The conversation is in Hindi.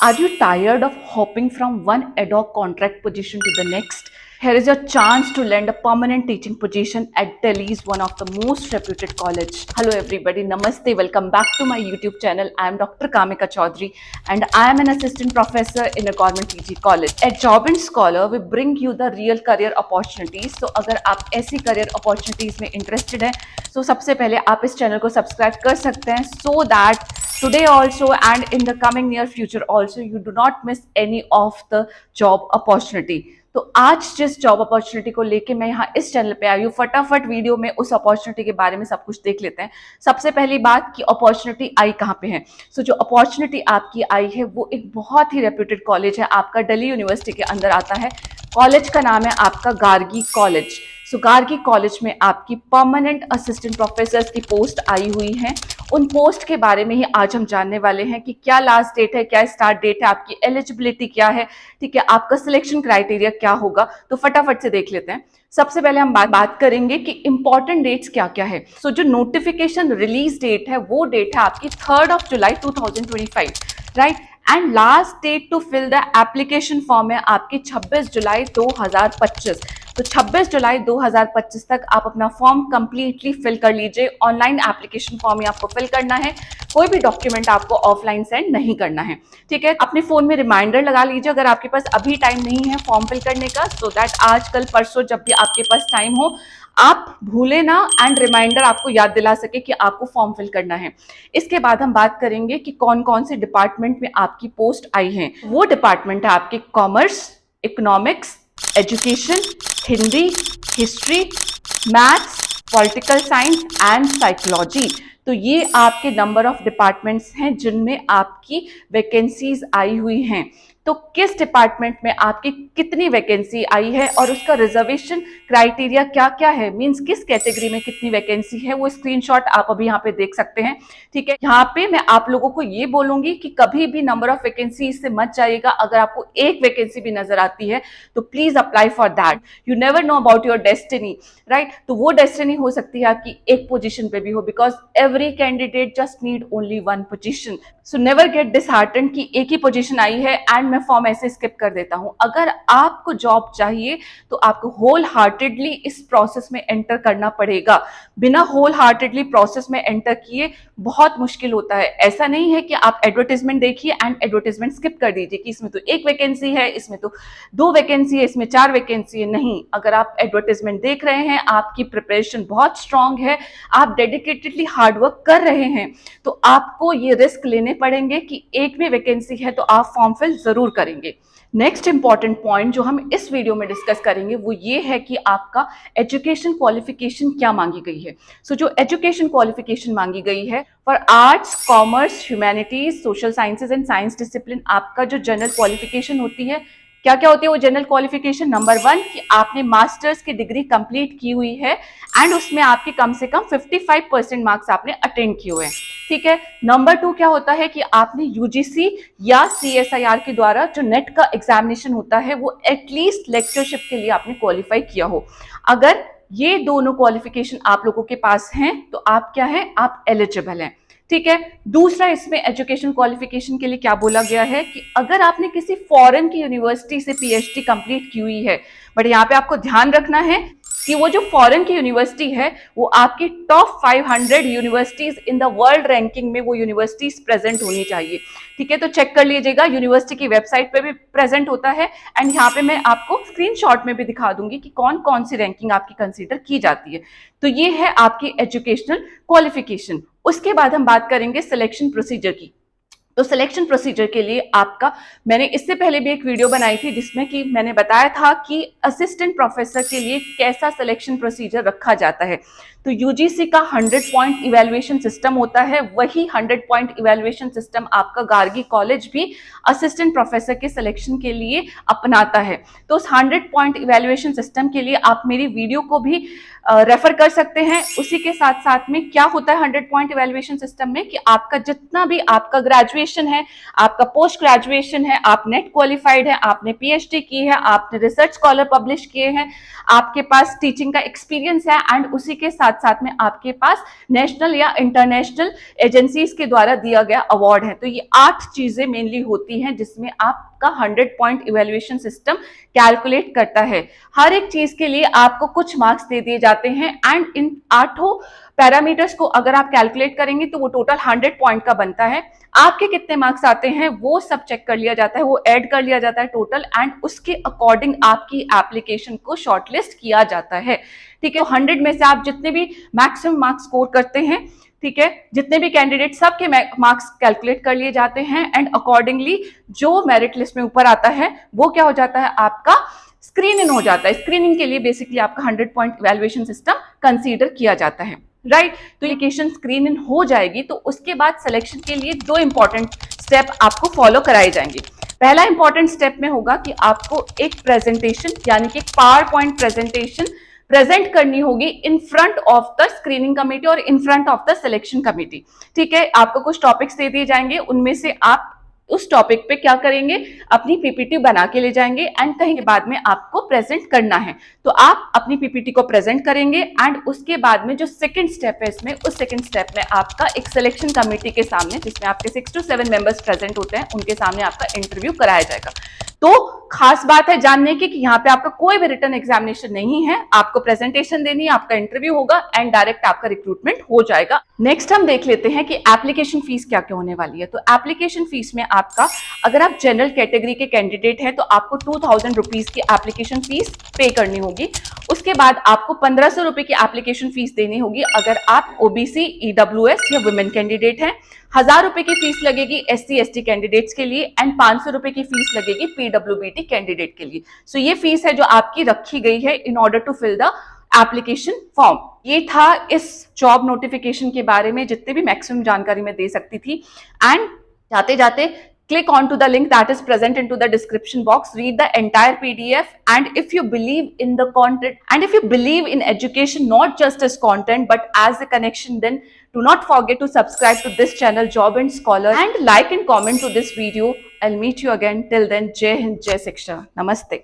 Are you tired of hopping from one ad hoc contract position to the next? Here is your chance to land a permanent teaching position at Delhi's one of the most reputed college. Hello everybody, Namaste, welcome back to my YouTube channel. I am Dr. Kamika Chaudhary and I am an assistant professor in a government PG college. At Job and Scholar, we bring you the real career opportunities. So अगर आप ऐसी career opportunities में interested हैं, तो सबसे पहले आप इस channel को subscribe कर सकते हैं so that today also and in the coming near future also you do not miss any of the job opportunity. तो आज जिस जॉब अपॉर्चुनिटी को लेके मैं यहाँ इस चैनल पे आई हूँ, फटाफट वीडियो में उस अपॉर्चुनिटी के बारे में सब कुछ देख लेते हैं। सबसे पहली बात कि अपॉर्चुनिटी आई कहाँ पे है। सो जो अपॉर्चुनिटी आपकी आई है वो एक बहुत ही रेप्यूटेड कॉलेज है, आपका दिल्ली यूनिवर्सिटी के अंदर आता है। कॉलेज का नाम है आपका गार्गी कॉलेज। सो गार्गी कॉलेज में आपकी परमानेंट असिस्टेंट प्रोफेसर की पोस्ट आई हुई है। उन पोस्ट के बारे में ही आज हम जानने वाले हैं कि क्या लास्ट डेट है, क्या स्टार्ट डेट है, आपकी एलिजिबिलिटी क्या है, ठीक है, आपका सिलेक्शन क्राइटेरिया क्या होगा। तो फटाफट से देख लेते हैं। सबसे पहले हम बात करेंगे कि इंपॉर्टेंट डेट्स क्या क्या है। सो जो नोटिफिकेशन रिलीज डेट है वो डेट है आपकी 3 जुलाई 2025, right. And last date to fill the application form है आपकी 26 जुलाई 2025। तो 26 जुलाई 2025 तक आप अपना फॉर्म कंप्लीटली फिल कर लीजिए। ऑनलाइन एप्लीकेशन फॉर्म ही आपको फिल करना है, कोई भी डॉक्यूमेंट आपको ऑफलाइन सेंड नहीं करना है, ठीक है। अपने फोन में रिमाइंडर लगा लीजिए अगर आपके पास अभी टाइम नहीं है फॉर्म फिल करने का, सो दैट आज कल परसों जब भी आपके पास टाइम हो आप भूले ना एंड रिमाइंडर आपको याद दिला सके कि आपको फॉर्म फिल करना है। इसके बाद हम बात करेंगे कि कौन कौन से डिपार्टमेंट में आपकी पोस्ट आई है। वो डिपार्टमेंट है आपके commerce, economics, education, Hindi, history, maths, political science and psychology. तो ये आपके नंबर ऑफ डिपार्टमेंट्स हैं जिनमें आपकी वैकेंसीज आई हुई हैं। तो किस डिपार्टमेंट में आपकी कितनी वैकेंसी आई है और उसका रिजर्वेशन क्राइटेरिया क्या क्या है, मींस किस कैटेगरी में कितनी वैकेंसी है, वो स्क्रीनशॉट आप अभी यहाँ पे देख सकते हैं, ठीक है। यहाँ पे मैं आप लोगों को ये बोलूंगी कि कभी भी नंबर ऑफ वैकेंसी से मत जाइएगा। अगर आपको एक वैकेंसी भी नजर आती है तो please apply for that. You never know about your destiny, right. तो वो डेस्टिनी हो सकती है आपकी एक पोजीशन पे भी हो, because every candidate just need only one position. So never get disheartened कि एक ही पोजीशन आई है एंड मैं फॉर्म ऐसे स्किप कर देता हूं। अगर आपको जॉब चाहिए तो आपको होल हार्टेडली इस प्रोसेस में एंटर करना पड़ेगा। बिना होल हार्टेडली प्रोसेस में एंटर किए बहुत मुश्किल होता है। ऐसा नहीं है कि आप एडवर्टाइजमेंट देखिए एंड एडवर्टाइजमेंट स्किप कर दीजिए कि इसमें तो एक वैकेंसी है, इसमें तो 2 वैकेंसी है, इसमें 4 वैकेंसी है। नहीं, अगर आप एडवर्टाइजमेंट देख रहे हैं, आपकी प्रिपरेशन बहुत स्ट्रांग है, आप डेडिकेटेडली हार्डवर्क कर रहे हैं, तो आपको ये रिस्क लेने पड़ेंगे कि एक भी वैकेंसी है तो आप फॉर्म फिल जरूर करेंगे। नेक्स्ट इंपॉर्टेंट पॉइंट जो हम इस वीडियो में डिस्कस करेंगे वो ये है कि आपका एजुकेशन क्वालिफिकेशन क्या मांगी गई है। सो जो एजुकेशन क्वालिफिकेशन मांगी गई है for arts, commerce, humanities, social sciences and science discipline, आपका जो जनरल क्वालिफिकेशन होती है, क्या क्या होती है वो जनरल क्वालिफिकेशन। नंबर 1 कि आपने मास्टर्स की डिग्री कंप्लीट की हुई है एंड उसमें आपके कम से कम 55% मार्क्स आपने अटेंड किए हुए हैं, ठीक है। नंबर 2 क्या होता है कि आपने यूजीसी या सीएसआईआर के द्वारा जो नेट का एग्जामिनेशन होता है वो एटलीस्ट लेक्चरशिप के लिए आपने क्वालिफाई किया हो। अगर ये दोनों क्वालिफिकेशन आप लोगों के पास हैं तो आप क्या है, आप एलिजिबल हैं, ठीक है। दूसरा इसमें एजुकेशन क्वालिफिकेशन के लिए क्या बोला गया है कि अगर आपने किसी फॉरेन की यूनिवर्सिटी से पीएचडी कंप्लीट की हुई है, बट यहाँ पे आपको ध्यान रखना है कि वो जो फॉरेन की यूनिवर्सिटी है वो आपकी top 500 universities in the world ranking में वो यूनिवर्सिटीज प्रेजेंट होनी चाहिए, ठीक है। तो चेक कर लीजिएगा, यूनिवर्सिटी की वेबसाइट पे भी प्रेजेंट होता है एंड यहाँ पे मैं आपको स्क्रीनशॉट में भी दिखा दूंगी कि कौन कौन सी रैंकिंग आपकी कंसीडर की जाती है। तो ये है आपकी एजुकेशनल क्वालिफिकेशन। उसके बाद हम बात करेंगे सिलेक्शन प्रोसीजर की। तो सिलेक्शन प्रोसीजर के लिए आपका, मैंने इससे पहले भी एक वीडियो बनाई थी जिसमें कि मैंने बताया था कि असिस्टेंट प्रोफेसर के लिए कैसा सिलेक्शन प्रोसीजर रखा जाता है। तो यूजीसी का 100 पॉइंट इवैल्यूएशन सिस्टम होता है, वही 100 पॉइंट इवैल्यूएशन सिस्टम आपका गार्गी कॉलेज भी असिस्टेंट प्रोफेसर के सिलेक्शन के लिए अपनाता है। तो उस 100 पॉइंट इवैल्यूएशन सिस्टम के लिए आप मेरी वीडियो को भी रेफर कर सकते हैं। उसी के साथ साथ में क्या होता है 100 पॉइंट इवैल्यूएशन सिस्टम में कि आपका जितना भी आपका ग्रेजुएशन है, आपका पोस्ट ग्रेजुएशन है, आप नेट क्वालिफाइड है, आपने पीएचडी की है, आपने रिसर्च स्कॉलर पब्लिश किए हैं, आपके पास टीचिंग का एक्सपीरियंस है एंड उसी के साथ साथ साथ में आपके पास नेशनल या इंटरनेशनल एजेंसीज के द्वारा दिया गया अवार्ड है। तो ये 8 चीजें मेनली होती हैं जिसमें आपका 100 पॉइंट इवेल्युएशन सिस्टम कैलकुलेट करता है। हर एक चीज के लिए आपको कुछ मार्क्स दे दिए जाते हैं एंड इन 8 पैरामीटर्स को अगर आप कैलकुलेट करेंगे तो वो टोटल 100 पॉइंट का बनता है। आपके कितने मार्क्स आते हैं वो सब चेक कर लिया जाता है, वो ऐड कर लिया जाता है टोटल, एंड उसके अकॉर्डिंग आपकी एप्लीकेशन को शॉर्टलिस्ट किया जाता है। ठीक है, 100 में से आप जितने भी मैक्सिमम मार्क्स स्कोर करते हैं, ठीक है, जितने भी कैंडिडेट सबके मार्क्स कैलकुलेट कर लिए जाते हैं एंड अकॉर्डिंगली जो मेरिट लिस्ट में ऊपर आता है वो क्या हो जाता है, आपका स्क्रीन इन हो जाता है। स्क्रीनिंग के लिए बेसिकली आपका 100 पॉइंट इवैल्यूएशन सिस्टम कंसीडर किया जाता है, राइट। तो एप्लीकेशन स्क्रीन इन हो जाएगी तो उसके बाद सिलेक्शन के लिए 2 इंपॉर्टेंट स्टेप आपको फॉलो कराए जाएंगे। पहला इंपॉर्टेंट स्टेप में होगा कि आपको एक प्रेजेंटेशन यानी कि पावर पॉइंट प्रेजेंटेशन प्रेजेंट करनी होगी in front of the screening committee और in front of the selection committee. ठीक है, आपको कुछ टॉपिक्स दे दिए जाएंगे, उनमें से आप उस टॉपिक पे क्या करेंगे, अपनी पीपीटी बना के ले जाएंगे एंड कहीं के बाद में आपको प्रेजेंट करना है। तो आप अपनी पीपीटी को प्रेजेंट करेंगे एंड उसके बाद में जो सेकंड स्टेप है इसमें, उस सेकंड स्टेप में आपका एक सिलेक्शन कमेटी के सामने, जिसमें आपके 6 to 7 मेंबर्स प्रेजेंट होते हैं, उनके सामने आपका इंटरव्यू कराया जाएगा। तो खास बात है जानने की कि यहाँ पे आपका कोई भी रिटन एग्जामिनेशन नहीं है, आपको प्रेजेंटेशन देनी है, आपका इंटरव्यू होगा एंड डायरेक्ट आपका रिक्रूटमेंट हो जाएगा। नेक्स्ट हम देख लेते हैं कि एप्लीकेशन फीस क्या क्या होने वाली है। तो एप्लीकेशन फीस में आपका, अगर आप जनरल कैटेगरी के कैंडिडेट हैं तो आपको 2000 रुपीज की एप्लीकेशन फीस पे करनी होगी। उसके बाद आपको 1500 रुपए की एप्लीकेशन फीस देनी होगी अगर आप ओबीसी, ईडब्ल्यूएस या वुमेन कैंडिडेट हैं। 1000 रुपए की फीस लगेगी एससी एसटी कैंडिडेट्स के लिए एंड 500 रुपए की फीस लगेगी पीडब्ल्यूबीटी कैंडिडेट के लिए। सो ये फीस है जो आपकी रखी गई है in order to fill the application form. ये था इस जॉब नोटिफिकेशन के बारे में जितने भी मैक्सिमम जानकारी मैं दे सकती थी। एंड जाते जाते click on to the link that is present into the description box, read the entire PDF, and if you believe in the content and if you believe in education not just as content but as a connection, then do not forget to subscribe to this channel Job and Scholar and like and comment to this video. I'll meet you again. Till then, Jai Hind, Jai Shiksha. Namaste.